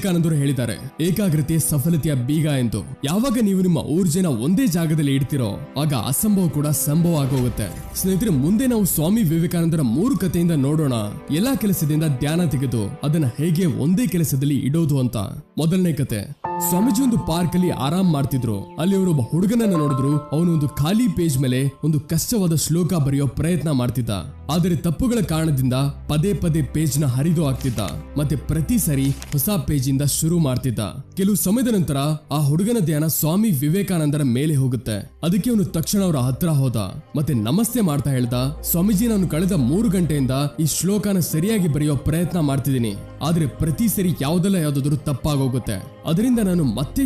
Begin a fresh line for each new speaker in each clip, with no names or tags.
ವಿವೇಕಾನಂದರು ಹೇಳಿದ್ದಾರೆ, ಏಕಾಗ್ರತೆ ಸಫಲತೆಯ ಬೀಗ ಎಂದು. ಯಾವಾಗ ನೀವು ನಿಮ್ಮ ಊರ್ಜೆನ ಒಂದೇ ಜಾಗದಲ್ಲಿ ಇಡ್ತಿರೋ ಆಗ ಅಸಂಭವ ಕೂಡ ಸಂಭವ ಆಗೋಗುತ್ತೆ. ಸ್ನೇಹಿತರೆ, ಮುಂದೆ ನಾವು ಸ್ವಾಮಿ ವಿವೇಕಾನಂದರ 3 ಕಥೆಯಿಂದ ನೋಡೋಣ ಎಲ್ಲಾ ಕೆಲಸದಿಂದ ಧ್ಯಾನ ತೆಗೆದು ಅದನ್ನ ಹೇಗೆ ಒಂದೇ ಕೆಲಸದಲ್ಲಿ ಇಡೋದು ಅಂತ. ಮೊದಲನೇ ಕತೆ. ಸ್ವಾಮೀಜಿ ಒಂದು ಪಾರ್ಕ್ ಅಲ್ಲಿ ಆರಾಮ್ ಮಾಡ್ತಿದ್ರು. ಅಲ್ಲಿ ಅವರು ಒಬ್ಬ ಹುಡುಗನನ್ನ ನೋಡಿದ್ರು. ಅವನು ಒಂದು ಖಾಲಿ ಪೇಜ್ ಮೇಲೆ ಒಂದು ಕಷ್ಟವಾದ ಶ್ಲೋಕ ಬರೆಯೋ ಪ್ರಯತ್ನ ಮಾಡ್ತಿದ್ದ. ಆದರೆ ತಪ್ಪುಗಳ ಕಾರಣದಿಂದ ಪದೇ ಪದೇ ಪೇಜ್ ನ ಹರಿದು ಆಗ್ತಿದ್ದ. ಮತ್ತೆ ಪ್ರತಿ ಸರಿ ಹೊಸ ಪೇಜ್ ಇಂದ ಶುರು ಮಾಡ್ತಿದ್ದ. ಕೆಲವು ಸಮಯದ ನಂತರ ಆ ಹುಡುಗನ ಧ್ಯಾನ ಸ್ವಾಮಿ ವಿವೇಕಾನಂದರ ಮೇಲೆ ಹೋಗುತ್ತೆ. ಅದಕ್ಕೆ ಅವನು ತಕ್ಷಣ ಅವರ ಹತ್ರ ಹೋದ ಮತ್ತೆ ನಮಸ್ತೆ ಮಾಡ್ತಾ ಹೇಳ್ದ, ಸ್ವಾಮೀಜಿ, ನಾನು ಕಳೆದ 3 ಗಂಟೆಯಿಂದ ಈ ಶ್ಲೋಕನ ಸರಿಯಾಗಿ ಬರೆಯೋ ಪ್ರಯತ್ನ ಮಾಡ್ತಿದ್ದೀನಿ. ಆದ್ರೆ ಪ್ರತಿ ಸರಿ ಯಾವ್ದಲ್ಲ ಯಾವ್ದಾದ್ರು ತಪ್ಪಾಗೋಗುತ್ತೆ. ಅದರಿಂದ ನಾನು ಮತ್ತೆ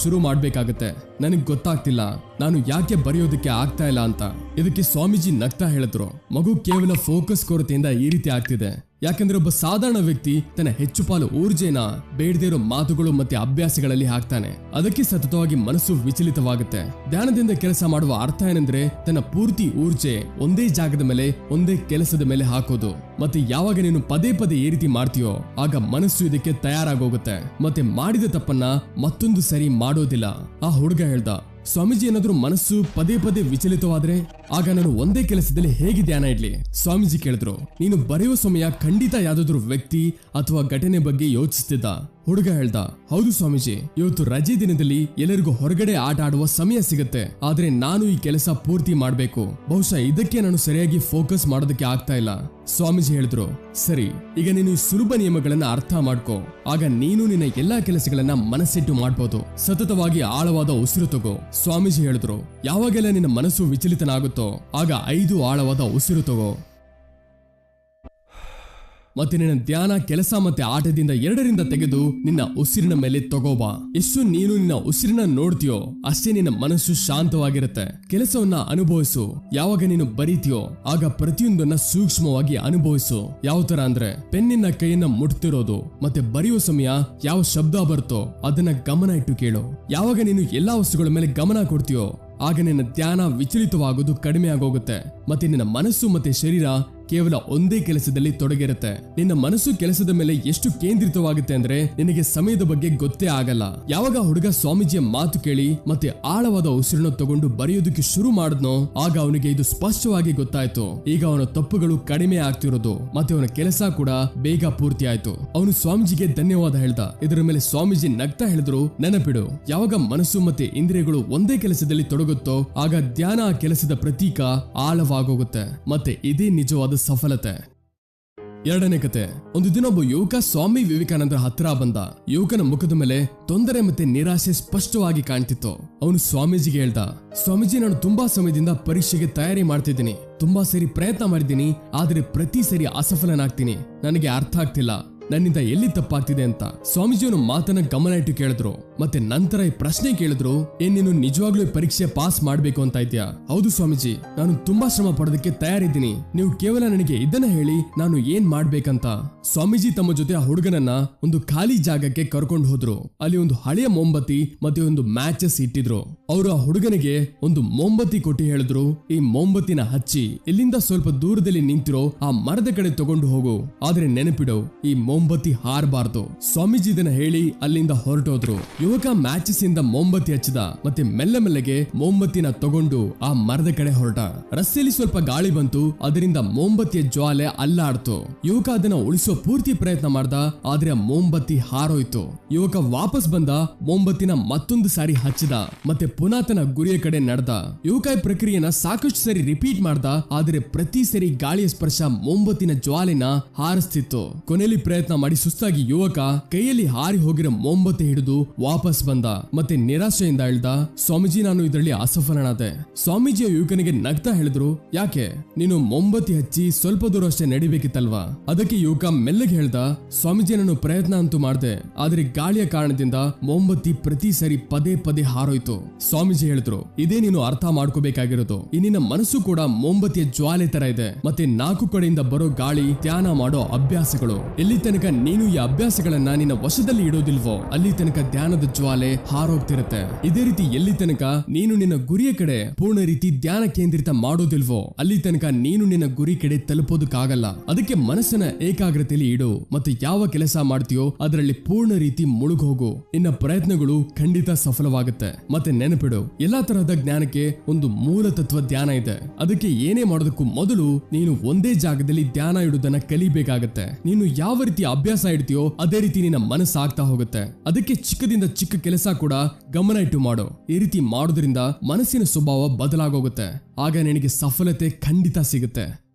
ಶುರು ಮಾಡ್ಬೇಕಾಗತ್ತೆ. ನನಗ್ ಗೊತ್ತಾಗ್ತಿಲ್ಲ ನಾನು ಯಾಕೆ ಬರೆಯೋದಕ್ಕೆ ಆಗ್ತಾ ಇಲ್ಲ ಅಂತ. ಇದಕ್ಕೆ ಸ್ವಾಮೀಜಿ ನಗ್ತಾ ಹೇಳಿದ್ರು, ಮಗು ಕೇವಲ ಫೋಕಸ್ ಕೊರತೆಯಿಂದ ಈ ರೀತಿ ಆಗ್ತಿದೆ. ಯಾಕಂದ್ರೆ ಒಬ್ಬ ಸಾಧಾರಣ ವ್ಯಕ್ತಿ ತನ್ನ ಹೆಚ್ಚು ಪಾಲು ಊರ್ಜೆನ ಬೇಡದೇ ಇರೋ ಮಾತುಗಳು ಮತ್ತೆ ಅಭ್ಯಾಸಗಳಲ್ಲಿ ಹಾಕ್ತಾನೆ. ಅದಕ್ಕೆ ಸತತವಾಗಿ ಮನಸ್ಸು ವಿಚಲಿತವಾಗುತ್ತೆ. ಧ್ಯಾನದಿಂದ ಕೆಲಸ ಮಾಡುವ ಅರ್ಥ ಏನಂದ್ರೆ ತನ್ನ ಪೂರ್ತಿ ಊರ್ಜೆ ಒಂದೇ ಜಾಗದ ಮೇಲೆ ಒಂದೇ ಕೆಲಸದ ಮೇಲೆ ಹಾಕೋದು. ಮತ್ತೆ ಯಾವಾಗ ನೀನು ಪದೇ ಪದೇ ಈ ರೀತಿ ಮಾಡ್ತೀಯೋ ಆಗ ಮನಸ್ಸು ಇದಕ್ಕೆ ತಯಾರಾಗೋಗುತ್ತೆ. ಮತ್ತೆ ಮಾಡಿದ ತಪ್ಪನ್ನ ಮತ್ತೊಂದು ಸರಿ ಮಾಡೋದಿಲ್ಲ. ಆ ಹುಡುಗ ಹೇಳ್ದ, ಸ್ವಾಮೀಜಿ, ಏನಾದ್ರೂ ಮನಸ್ಸು ಪದೇ ಪದೇ ವಿಚಲಿತವಾದ್ರೆ ಆಗ ನಾನು ಒಂದೇ ಕೆಲಸದಲ್ಲಿ ಹೇಗೆ ಧ್ಯಾನ ಇಡ್ಲಿ? ಸ್ವಾಮೀಜಿ ಕೇಳಿದ್ರು, ನೀನು ಬರೆಯುವ ಸಮಯ ಖಂಡಿತ ಯಾವ್ದಾದ್ರು ವ್ಯಕ್ತಿ ಅಥವಾ ಘಟನೆ ಬಗ್ಗೆ ಯೋಚಿಸ್ತಿದ್ದ. ಹುಡುಗ ಹೇಳ್ದ, ಹೌದು ಸ್ವಾಮೀಜಿ, ಇವತ್ತು ರಜೆ ದಿನದಲ್ಲಿ ಎಲ್ಲರಿಗೂ ಹೊರಗಡೆ ಆಟ ಆಡುವ ಸಮಯ ಸಿಗುತ್ತೆ. ಆದ್ರೆ ನಾನು ಈ ಕೆಲಸ ಪೂರ್ತಿ ಮಾಡ್ಬೇಕು. ಬಹುಶಃ ಇದಕ್ಕೆ ನಾನು ಸರಿಯಾಗಿ ಫೋಕಸ್ ಮಾಡೋದಕ್ಕೆ ಆಗ್ತಾ ಇಲ್ಲ. ಸ್ವಾಮೀಜಿ ಹೇಳಿದ್ರು, ಸರಿ, ಈಗ ನೀನು ಈ ಸುಲಭ ನಿಯಮಗಳನ್ನ ಅರ್ಥ ಮಾಡ್ಕೋ. ಆಗ ನೀನು ನಿನ್ನ ಎಲ್ಲಾ ಕೆಲಸಗಳನ್ನ ಮನಸ್ಸಿಟ್ಟು ಮಾಡ್ಬೋದು. ಸತತವಾಗಿ ಆಳವಾದ ಉಸಿರು ತಗೋ. ಸ್ವಾಮೀಜಿ ಹೇಳಿದ್ರು, ಯಾವಾಗೆಲ್ಲ ನಿನ್ನ ಮನಸ್ಸು ವಿಚಲಿತನಾಗುತ್ತೋ ಆಗ 5 ಆಳವಾದ ಉಸಿರು ತಗೋ. ಮತ್ತೆ ನಿನ್ನ ಧ್ಯಾನ, ಕೆಲಸ ಮತ್ತೆ ಆಟದಿಂದ 2ರಿಂದ ತೆಗೆದು ನಿನ್ನ ಉಸಿರಿನ ಮೇಲೆ ತಗೋಬಾ. ಎಷ್ಟು ನೀನು ನಿನ್ನ ಉಸಿರಿನ ನೋಡ್ತೀಯೋ ಅಷ್ಟೇ ನಿನ್ನ ಮನಸ್ಸು ಶಾಂತವಾಗಿರುತ್ತೆ. ಕೆಲಸವನ್ನ ಅನುಭವಿಸು. ಯಾವಾಗ ನೀನು ಬರೀತೀಯೋ ಆಗ ಪ್ರತಿಯೊಂದನ್ನ ಸೂಕ್ಷ್ಮವಾಗಿ ಅನುಭವಿಸು. ಯಾವ ತರ ಅಂದ್ರೆ ಪೆನ್ನಿನ ಕೈಯನ್ನ ಮುಟ್ತಿರೋದು ಮತ್ತೆ ಬರೆಯುವ ಸಮಯ ಯಾವ ಶಬ್ದ ಬರುತ್ತೋ ಅದನ್ನ ಗಮನ ಇಟ್ಟು ಕೇಳು. ಯಾವಾಗ ನೀನು ಎಲ್ಲಾ ವಸ್ತುಗಳ ಮೇಲೆ ಗಮನ ಕೊಡ್ತೀಯೋ ಆಗ ನಿನ್ನ ಧ್ಯಾನ ವಿಚಲಿತವಾಗೋದು ಕಡಿಮೆ ಆಗೋಗುತ್ತೆ. ಮತ್ತೆ ನಿನ್ನ ಮನಸ್ಸು ಮತ್ತೆ ಶರೀರ ಕೇವಲ ಒಂದೇ ಕೆಲಸದಲ್ಲಿ ತೊಡಗಿರುತ್ತೆ. ನಿನ್ನ ಮನಸ್ಸು ಕೆಲಸದ ಮೇಲೆ ಎಷ್ಟು ಕೇಂದ್ರಿತವಾಗುತ್ತೆ ಅಂದ್ರೆ ನಿನಗೆ ಸಮಯದ ಬಗ್ಗೆ ಗೊತ್ತೇ ಆಗಲ್ಲ. ಯಾವಾಗ ಹುಡುಗ ಸ್ವಾಮೀಜಿಯ ಮಾತು ಕೇಳಿ ಮತ್ತೆ ಆಳವಾದ ಉಸಿರನ್ನು ತಗೊಂಡು ಬರೆಯೋದಕ್ಕೆ ಶುರು ಮಾಡಿದ್ನೋ ಆಗ ಅವನಿಗೆ ಇದು ಸ್ಪಷ್ಟವಾಗಿ ಗೊತ್ತಾಯ್ತು. ಈಗ ಅವನ ತಪ್ಪುಗಳು ಕಡಿಮೆ ಆಗ್ತಿರೋದು ಮತ್ತೆ ಅವನ ಕೆಲಸ ಕೂಡ ಬೇಗ ಪೂರ್ತಿ ಆಯ್ತು. ಅವನು ಸ್ವಾಮೀಜಿಗೆ ಧನ್ಯವಾದ ಹೇಳ್ದ. ಇದರ ಮೇಲೆ ಸ್ವಾಮೀಜಿ ನಗ್ತಾ ಹೇಳಿದ್ರು, ನೆನಪಿಡು, ಯಾವಾಗ ಮನಸ್ಸು ಮತ್ತೆ ಇಂದ್ರಿಯಗಳು ಒಂದೇ ಕೆಲಸದಲ್ಲಿ ತೊಡಗುತ್ತೋ ಆಗ ಧ್ಯಾನ ಆ ಕೆಲಸದ ಪ್ರತೀಕ ಆಳವಾಗೋಗುತ್ತೆ. ಮತ್ತೆ ಇದೇ ನಿಜವಾದ ಸಫಲತೆ. 2ನೇ ಕತೆ. ಒಂದು ದಿನ ಒಬ್ಬ ಯುವಕ ಸ್ವಾಮಿ ವಿವೇಕಾನಂದರ ಹತ್ರ ಬಂದ. ಯುವಕನ ಮುಖದ ಮೇಲೆ ತೊಂದರೆ ಮತ್ತೆ ನಿರಾಶೆ ಸ್ಪಷ್ಟವಾಗಿ ಕಾಣ್ತಿತ್ತು. ಅವನು ಸ್ವಾಮೀಜಿಗೆ ಹೇಳ್ದ, ಸ್ವಾಮೀಜಿ, ನಾನು ತುಂಬಾ ಸಮಯದಿಂದ ಪರೀಕ್ಷೆಗೆ ತಯಾರಿ ಮಾಡ್ತಿದ್ದೀನಿ. ತುಂಬಾ ಸರಿ ಪ್ರಯತ್ನ ಮಾಡಿದ್ದೀನಿ. ಆದ್ರೆ ಪ್ರತಿ ಸರಿ ಅಸಫಲನಾಗ್ತೀನಿ. ನನಗೆ ಅರ್ಥ ಆಗ್ತಿಲ್ಲ ನನ್ನಿಂದ ಎಲ್ಲಿ ತಪ್ಪಾಗ್ತಿದೆ ಅಂತ. ಸ್ವಾಮೀಜಿಯವನು ಮಾತನ್ನ ಗಮನ ಇಟ್ಟು ಕೇಳಿದ್ರು. ಮತ್ತೆ ನಂತರ ಈ ಪ್ರಶ್ನೆ ಕೇಳಿದ್ರು, ಏನ್ ನೀನು ನಿಜವಾಗ್ಲೂ ಪರೀಕ್ಷೆ ಪಾಸ್ ಮಾಡ್ಬೇಕು ಅಂತ ಇದ್ಯಾ? ಹೌದು ಸ್ವಾಮೀಜಿ, ನಾನು ತುಂಬಾ ಶ್ರಮ ಪಡೋದಕ್ಕೆ ತಯಾರಿದ್ದೀನಿ. ನೀವು ಕೇವಲ ನನಗೆ ಇದನ್ನ ಹೇಳಿ ನಾನು ಏನ್ ಮಾಡ್ಬೇಕಂತ. ಸ್ವಾಮೀಜಿ ತಮ್ಮ ಜೊತೆ ಆ ಹುಡುಗನನ್ನ ಒಂದು ಖಾಲಿ ಜಾಗಕ್ಕೆ ಕರ್ಕೊಂಡು ಹೋದ್ರು. ಅಲ್ಲಿ ಒಂದು ಹಳೆಯ ಮೊಂಬತ್ತಿ ಮತ್ತೆ ಒಂದು ಮ್ಯಾಚಸ್ ಇಟ್ಟಿದ್ರು. ಅವರು ಆ ಹುಡುಗನಿಗೆ ಒಂದು ಮೊಂಬತ್ತಿ ಕೊಟ್ಟು ಹೇಳಿದ್ರು, ಈ ಮೊಂಬತ್ತಿನ ಹಚ್ಚಿ ಇಲ್ಲಿಂದ ಸ್ವಲ್ಪ ದೂರದಲ್ಲಿ ನಿಂತಿರೋ ಆ ಮರದ ಕಡೆ ತಗೊಂಡು ಹೋಗು. ಆದ್ರೆ ನೆನಪಿಡು, ಈ ಮೊಂಬತ್ತಿ ಹಾರಬಾರ್ದು. ಸ್ವಾಮೀಜಿ ಇದನ್ನ ಹೇಳಿ ಅಲ್ಲಿಂದ ಹೊರಟೋದ್ರು. ಯುವಕ ಮ್ಯಾಚಸ್ ಇಂದ ಮೊಂಬತ್ತಿ ಹಚ್ಚಿದ ಮತ್ತೆ ಮೆಲ್ಲಗೆ ಮೊಂಬತ್ತಿನ ತಗೊಂಡು ಆ ಮರದ ಕಡೆ ಹೊರಟ. ರಸ್ತೆಯಲ್ಲಿ ಸ್ವಲ್ಪ ಗಾಳಿ ಬಂತು. ಅದರಿಂದ ಮೊಂಬತ್ತಿಯ ಜ್ವಾಲೆ ಅಲ್ಲಾಡ್ತು. ಯುವಕ ಅದನ್ನ ಉಳಿಸೋ ಪೂರ್ತಿ ಪ್ರಯತ್ನ ಮಾಡ್ದ. ಆದ್ರೆ ಮೊಂಬತ್ತಿ ಹಾರೋಯ್ತು. ಯುವಕ ವಾಪಸ್ ಬಂದ, ಮೊಂಬತ್ತಿನ ಮತ್ತೊಂದು ಸಾರಿ ಹಚ್ಚಿದ ಮತ್ತೆ ಪುನಃ ತನ್ನ ಗುರಿಯ ಕಡೆ ನಡೆದ. ಯುವಕ ಈ ಪ್ರಕ್ರಿಯೆನ ಸಾಕಷ್ಟು ಸರಿ ರಿಪೀಟ್ ಮಾಡ್ದ. ಆದ್ರೆ ಪ್ರತಿ ಸರಿ ಗಾಳಿಯ ಸ್ಪರ್ಶ ಮೊಂಬತ್ತಿನ ಜ್ವಾಲೆನ ಹಾರಿಸ್ತಿತ್ತು. ಕೊನೆಯಲ್ಲಿ ಪ್ರಯತ್ನ ಮಾಡಿ ಸುಸ್ತಾಗಿ ಯುವಕ ಕೈಯಲ್ಲಿ ಹಾರಿ ಹೋಗಿರೋ ಮೊಂಬತ್ತಿ ಹಿಡಿದು ವಾಪಸ್ ಬಂದ. ಮತ್ತೆ ನಿರಾಶೆಯಿಂದ ಹೇಳ್ದ, ಸ್ವಾಮೀಜಿ, ನಾನು ಇದರಲ್ಲಿ ಅಸಫಲನಾದೆ. ಸ್ವಾಮೀಜಿಯ ಯುವಕನಿಗೆ ನಗ್ತಾ ಹೇಳಿದ್ರು, ಯಾಕೆ? ನೀನು ಮೊಂಬತ್ತಿ ಹಚ್ಚಿ ಸ್ವಲ್ಪ ದೂರ ಅಷ್ಟೇ ನಡಿಬೇಕಿತ್ತಲ್ವಾ? ಅದಕ್ಕೆ ಯುವಕ ಮೆಲ್ಲಗೆ ಹೇಳ್ದ, ಸ್ವಾಮೀಜಿ, ನಾನು ಪ್ರಯತ್ನ ಅಂತೂ ಮಾಡಿದೆ. ಆದ್ರೆ ಗಾಳಿಯ ಕಾರಣದಿಂದ ಮೊಂಬತ್ತಿ ಪ್ರತಿ ಸರಿ ಪದೇ ಪದೇ ಹಾರೋಯ್ತು. ಸ್ವಾಮೀಜಿ ಹೇಳಿದ್ರು, ಇದೇ ನೀನು ಅರ್ಥ ಮಾಡ್ಕೋಬೇಕಾಗಿರೋದು. ಈ ನಿನ್ನ ಮನಸ್ಸು ಕೂಡ ಮೊಂಬತ್ತಿಯ ಜ್ವಾಲೆ ತರ ಇದೆ. ಮತ್ತೆ 4 ಕಡೆಯಿಂದ ಬರೋ ಗಾಳಿ ಧ್ಯಾನ ಮಾಡೋ ಅಭ್ಯಾಸಗಳು. ಎಲ್ಲಿ ತನಕ ತನಕ ನೀನು ಈ ಅಭ್ಯಾಸಗಳನ್ನ ನಿನ್ನ ವಶದಲ್ಲಿ ಇಡೋದಿಲ್ವೋ ಅಲ್ಲಿ ತನಕ ಧ್ಯಾನದ ಜ್ವಾಲೆ ಹಾರೋಗ್ತಿರತ್ತೆ. ಇದೇ ರೀತಿ ಎಲ್ಲಿ ತನಕ ನೀನು ನಿನ್ನ ಗುರಿಯ ಕಡೆ ಪೂರ್ಣ ರೀತಿ ಧ್ಯಾನ ಕೇಂದ್ರಿತ ಮಾಡೋದಿಲ್ವೋ ಅಲ್ಲಿ ತನಕ ನೀನು ನಿನ್ನ ಗುರಿ ಕಡೆ ತಲುಪೋದಕ್ಕಾಗಲ್ಲ. ಅದಕ್ಕೆ ಮನಸ್ಸನ್ನ ಏಕಾಗ್ರತೆಯಲ್ಲಿ ಇಡು ಮತ್ತೆ ಯಾವ ಕೆಲಸ ಮಾಡ್ತೀಯೋ ಅದರಲ್ಲಿ ಪೂರ್ಣ ರೀತಿ ಮುಳುಗೋಗು. ನಿನ್ನ ಪ್ರಯತ್ನಗಳು ಖಂಡಿತ ಸಫಲವಾಗುತ್ತೆ. ಮತ್ತೆ ನೆನಪಿಡು, ಎಲ್ಲಾ ತರಹದ ಜ್ಞಾನಕ್ಕೆ ಒಂದು ಮೂಲ ತತ್ವ ಧ್ಯಾನ ಇದೆ. ಅದಕ್ಕೆ ಏನೇ ಮಾಡೋದಕ್ಕೂ ಮೊದಲು ನೀನು ಒಂದೇ ಜಾಗದಲ್ಲಿ ಧ್ಯಾನ ಇಡುವುದನ್ನ ಕಲಿಬೇಕಾಗತ್ತೆ. ನೀನು ಯಾವ ರೀತಿ ಅಭ್ಯಾಸ ಇಡ್ತೀಯೋ ಅದೇ ರೀತಿ ನಿನ್ನ ಮನಸ್ಸು ಆಗ್ತಾ ಹೋಗುತ್ತೆ. ಅದಕ್ಕೆ ಚಿಕ್ಕದಿಂದ ಚಿಕ್ಕ ಕೆಲಸ ಕೂಡ ಗಮನ ಇಟ್ಟು ಮಾಡು. ಈ ರೀತಿ ಮಾಡೋದ್ರಿಂದ ಮನಸ್ಸಿನ ಸ್ವಭಾವ ಬದಲಾಗೋಗುತ್ತೆ. ಆಗ ನಿನಗೆ ಸಫಲತೆ ಖಂಡಿತ ಸಿಗುತ್ತೆ.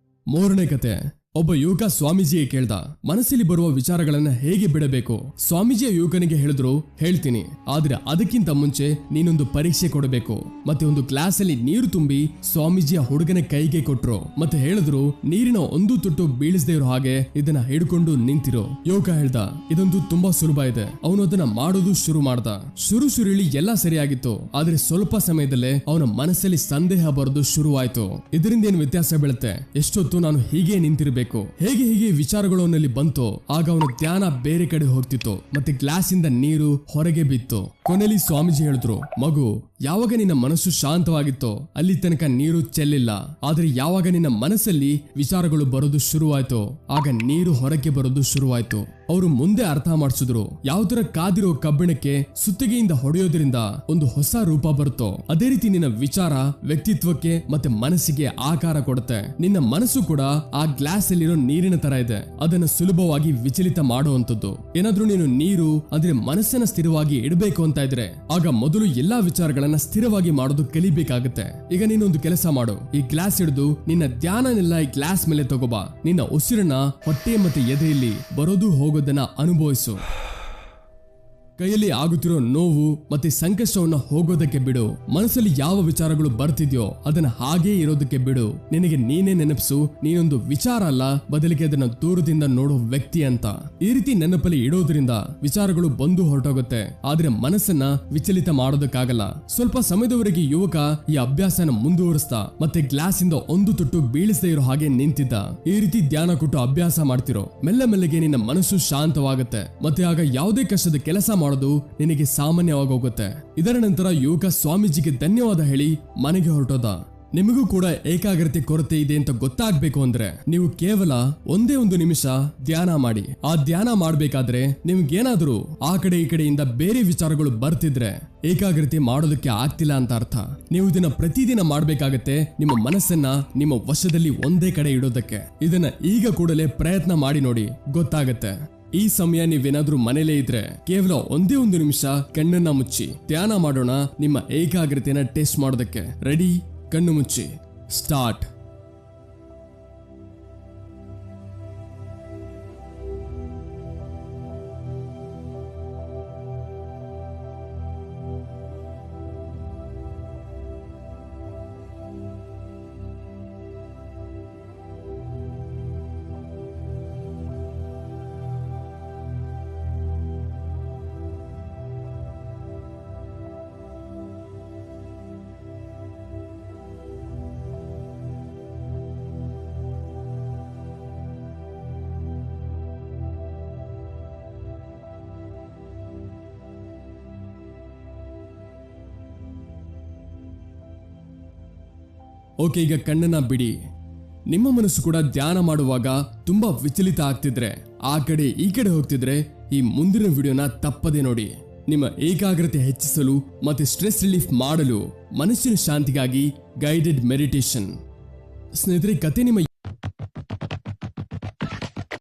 ಮೂರನೇ ಕತೆ. ಒಬ್ಬ ಯುವಕ ಸ್ವಾಮೀಜಿಯೇ ಕೇಳ್ದ, ಮನಸ್ಸಲ್ಲಿ ಬರುವ ವಿಚಾರಗಳನ್ನ ಹೇಗೆ ಬಿಡಬೇಕು? ಸ್ವಾಮೀಜಿಯ ಯುವಕನಿಗೆ ಹೇಳಿದ್ರು, ಹೇಳ್ತೀನಿ, ಆದ್ರೆ ಅದಕ್ಕಿಂತ ಮುಂಚೆ ನೀನೊಂದು ಪರೀಕ್ಷೆ ಕೊಡಬೇಕು. ಮತ್ತೆ ಒಂದು ಗ್ಲಾಸ್ ಅಲ್ಲಿ ನೀರು ತುಂಬಿ ಸ್ವಾಮೀಜಿಯ ಹುಡುಗನ ಕೈಗೆ ಕೊಟ್ರು. ಮತ್ತೆ ಹೇಳಿದ್ರು, ನೀರಿನ ಒಂದು ತುಟ್ಟು ಬೀಳಿಸದೇ ಇರೋ ಹಾಗೆ ಇದನ್ನ ಹಿಡ್ಕೊಂಡು ನಿಂತಿರೋ. ಯುವಕ ಹೇಳ್ದ, ಇದಂತೂ ತುಂಬಾ ಸುಲಭ ಇದೆ. ಅವನು ಅದನ್ನ ಮಾಡೋದು ಶುರು ಮಾಡ್ದ. ಶುರುಲಿ ಎಲ್ಲ ಸರಿಯಾಗಿತ್ತು, ಆದ್ರೆ ಸ್ವಲ್ಪ ಸಮಯದಲ್ಲೇ ಅವನ ಮನಸ್ಸಲ್ಲಿ ಸಂದೇಹ ಬರೋದು ಶುರುವಾಯ್ತು. ಇದರಿಂದ ಏನು ವ್ಯತ್ಯಾಸ ಬೀಳುತ್ತೆ? ಎಷ್ಟೊತ್ತು ನಾನು ಹೀಗೆ ನಿಂತಿರ್ಬೇಕು, ಹೇಗೆ ವಿಚಾರಗಳು ಅವನಲ್ಲಿ ಬಂತು. ಆಗ ಅವನ ಧ್ಯಾನ ಬೇರೆ ಕಡೆ ಹೋಗ್ತಿತ್ತು ಮತ್ತೆ ಗ್ಲಾಸ್ ಇಂದ ನೀರು ಹೊರಗೆ ಬಿತ್ತು. ಕೊನೆಯಲ್ಲಿ ಸ್ವಾಮೀಜಿ ಹೇಳಿದ್ರು, ಮಗು, ಯಾವಾಗ ನಿನ್ನ ಮನಸ್ಸು ಶಾಂತವಾಗಿತ್ತೋ ಅಲ್ಲಿ ತನಕ ನೀರು ಚೆಲ್ಲಿಲ್ಲ. ಆದ್ರೆ ಯಾವಾಗ ನಿನ್ನ ಮನಸ್ಸಲ್ಲಿ ವಿಚಾರಗಳು ಬರೋದು ಶುರುವಾಯ್ತು ಆಗ ನೀರು ಹೊರಗೆ ಬರೋದು ಶುರುವಾಯ್ತು. ಅವರು ಮುಂದೆ ಅರ್ಥ ಮಾಡಿಸಿದ್ರು, ಯಾವ ತರ ಕಾದಿರೋ ಕಬ್ಬಿಣಕ್ಕೆ ಸುತ್ತಿಗೆಯಿಂದ ಹೊಡೆಯೋದ್ರಿಂದ ಒಂದು ಹೊಸ ರೂಪ ಬರುತ್ತೋ ಅದೇ ರೀತಿ ನಿನ್ನ ವಿಚಾರ ವ್ಯಕ್ತಿತ್ವಕ್ಕೆ ಮತ್ತೆ ಮನಸ್ಸಿಗೆ ಆಕಾರ ಕೊಡುತ್ತೆ. ನಿನ್ನ ಮನಸ್ಸು ಕೂಡ ಆ ಗ್ಲಾಸ್ ಅಲ್ಲಿರೋ ನೀರಿನ ತರ ಇದೆ. ಅದನ್ನ ಸುಲಭವಾಗಿ ವಿಚಲಿತ ಮಾಡುವಂತದ್ದು. ಏನಾದ್ರೂ ನೀನು ನೀರು ಅಂದ್ರೆ ಮನಸ್ಸನ್ನ ಸ್ಥಿರವಾಗಿ ಇಡಬೇಕು ಅಂತ ಇದ್ರೆ ಆಗ ಮೊದಲು ಎಲ್ಲಾ ವಿಚಾರಗಳನ್ನ ಸ್ಥಿರವಾಗಿ ಮಾಡೋದು ಕಲಿಬೇಕಾಗುತ್ತೆ. ಈಗ ನೀನೊಂದು ಕೆಲಸ ಮಾಡು. ಈ ಗ್ಲಾಸ್ ಹಿಡಿದು ನಿನ್ನ ಧ್ಯಾನನೆಲ್ಲ ಈ ಗ್ಲಾಸ್ ಮೇಲೆ ತಗೋಬಾ. ನಿನ್ನ ಉಸಿರನ್ನ ಹೊಟ್ಟೆ ಮತ್ತೆ ಎದೆಯಲ್ಲಿ ಬರೋದು ಹೋಗೋದನ್ನ ಅನುಭವಿಸು. ಕೈಯಲ್ಲಿ ಆಗುತ್ತಿರೋ ನೋವು ಮತ್ತೆ ಸಂಕಷ್ಟವನ್ನ ಹೋಗೋದಕ್ಕೆ ಬಿಡು. ಮನಸ್ಸಲ್ಲಿ ಯಾವ ವಿಚಾರಗಳು ಬರ್ತಿದ್ಯೋ ಅದನ್ನ ಹಾಗೇ ಇರೋದಕ್ಕೆ ಬಿಡು. ನಿನಗೆ ನೀನೇ ನೆನಪಿಸು, ನೀನೊಂದು ವಿಚಾರ ಅಲ್ಲ, ಬದಲಿಗೆ ಅದನ್ನ ದೂರದಿಂದ ನೋಡೋ ವ್ಯಕ್ತಿ ಅಂತ. ಈ ರೀತಿ ನೆನಪಲ್ಲಿ ಇಡೋದ್ರಿಂದ ವಿಚಾರಗಳು ಬಂದು ಹೊರಟೋಗುತ್ತೆ, ಆದ್ರೆ ಮನಸ್ಸನ್ನ ವಿಚಲಿತ ಮಾಡೋದಕ್ಕಾಗಲ್ಲ. ಸ್ವಲ್ಪ ಸಮಯದವರೆಗೆ ಯುವಕ ಈ ಅಭ್ಯಾಸನ ಮುಂದುವರಿಸ್ತಾ ಮತ್ತೆ ಗ್ಲಾಸ್ ಇಂದ ಒಂದು ತುಟ್ಟು ಬೀಳಿಸದೇ ಇರೋ ಹಾಗೆ ನಿಂತಿದ್ದ. ಈ ರೀತಿ ಧ್ಯಾನ ಕೊಟ್ಟು ಅಭ್ಯಾಸ ಮಾಡ್ತಿರೋ ಮೆಲ್ಲ ಮೆಲ್ಲಗೆ ನಿನ್ನ ಮನಸ್ಸು ಶಾಂತವಾಗುತ್ತೆ. ಮತ್ತೆ ಆಗ ಯಾವುದೇ ಕಷ್ಟದ ಕೆಲಸ ಮಾಡೋದು ನಿನಗೆ ಸಾಮಾನ್ಯವಾಗಿ ಹೋಗುತ್ತೆ. ಇದರ ನಂತರ ಯುವಕ ಸ್ವಾಮೀಜಿಗೆ ಧನ್ಯವಾದ ಹೇಳಿ ಮನೆಗೆ ಹೊರಟೋದ. ನಿಮಗೂ ಕೂಡ ಏಕಾಗ್ರತೆ ಕೊರತೆ ಇದೆ ಅಂತ ಗೊತ್ತಾಗ್ಬೇಕು ಅಂದ್ರೆ ನೀವು ಕೇವಲ ಒಂದೇ ಒಂದು ನಿಮಿಷ ಧ್ಯಾನ ಮಾಡಿ. ಆ ಧ್ಯಾನ ಮಾಡ್ಬೇಕಾದ್ರೆ ನಿಮ್ಗೇನಾದ್ರೂ ಆ ಕಡೆ ಈ ಕಡೆಯಿಂದ ಬೇರೆ ವಿಚಾರಗಳು ಬರ್ತಿದ್ರೆ ಏಕಾಗ್ರತೆ ಮಾಡೋದಕ್ಕೆ ಆಗ್ತಿಲ್ಲ ಅಂತ ಅರ್ಥ. ನೀವು ಇದನ್ನ ಪ್ರತಿದಿನ ಮಾಡ್ಬೇಕಾಗತ್ತೆ, ನಿಮ್ಮ ಮನಸ್ಸನ್ನ ನಿಮ್ಮ ವಶದಲ್ಲಿ ಒಂದೇ ಕಡೆ ಇಡೋದಕ್ಕೆ. ಇದನ್ನ ಈಗ ಕೂಡಲೇ ಪ್ರಯತ್ನ ಮಾಡಿ ನೋಡಿ, ಗೊತ್ತಾಗತ್ತೆ. ಈ ಸಮಯ ನೀವೇನಾದ್ರೂ ಮನೇಲೇ ಇದ್ರೆ ಕೇವಲ ಒಂದೇ ಒಂದು ನಿಮಿಷ ಕಣ್ಣನ್ನ ಮುಚ್ಚಿ ಧ್ಯಾನ ಮಾಡೋಣ. ನಿಮ್ಮ ಏಕಾಗ್ರತೆನ ಟೆಸ್ಟ್ ಮಾಡೋದಕ್ಕೆ ರೆಡಿ? ಕಣ್ಣು ಮುಚ್ಚಿ, ಸ್ಟಾರ್ಟ್. ಓಕೆ, ಈಗ ಕಣ್ಣನ್ನ ಬಿಡಿ. ನಿಮ್ಮ ಮನಸ್ಸು ಕೂಡ ಧ್ಯಾನ ಮಾಡುವಾಗ ತುಂಬಾ ವಿಚಲಿತ ಆಗ್ತಿದ್ರೆ, ಆ ಕಡೆ ಈ ಕಡೆ ಹೋಗ್ತಿದ್ರೆ ಈ ಮುಂದಿನ ವಿಡಿಯೋನ ತಪ್ಪದೆ ನೋಡಿ. ನಿಮ್ಮ ಏಕಾಗ್ರತೆ ಹೆಚ್ಚಿಸಲು ಮತ್ತೆ ಸ್ಟ್ರೆಸ್ ರಿಲೀಫ್ ಮಾಡಲು ಮನಸ್ಸಿನ ಶಾಂತಿಗಾಗಿ ಗೈಡೆಡ್ ಮೆಡಿಟೇಷನ್. ಸ್ನೇಹಿತರೆ, ಕತೆ ನಿಮ್ಮ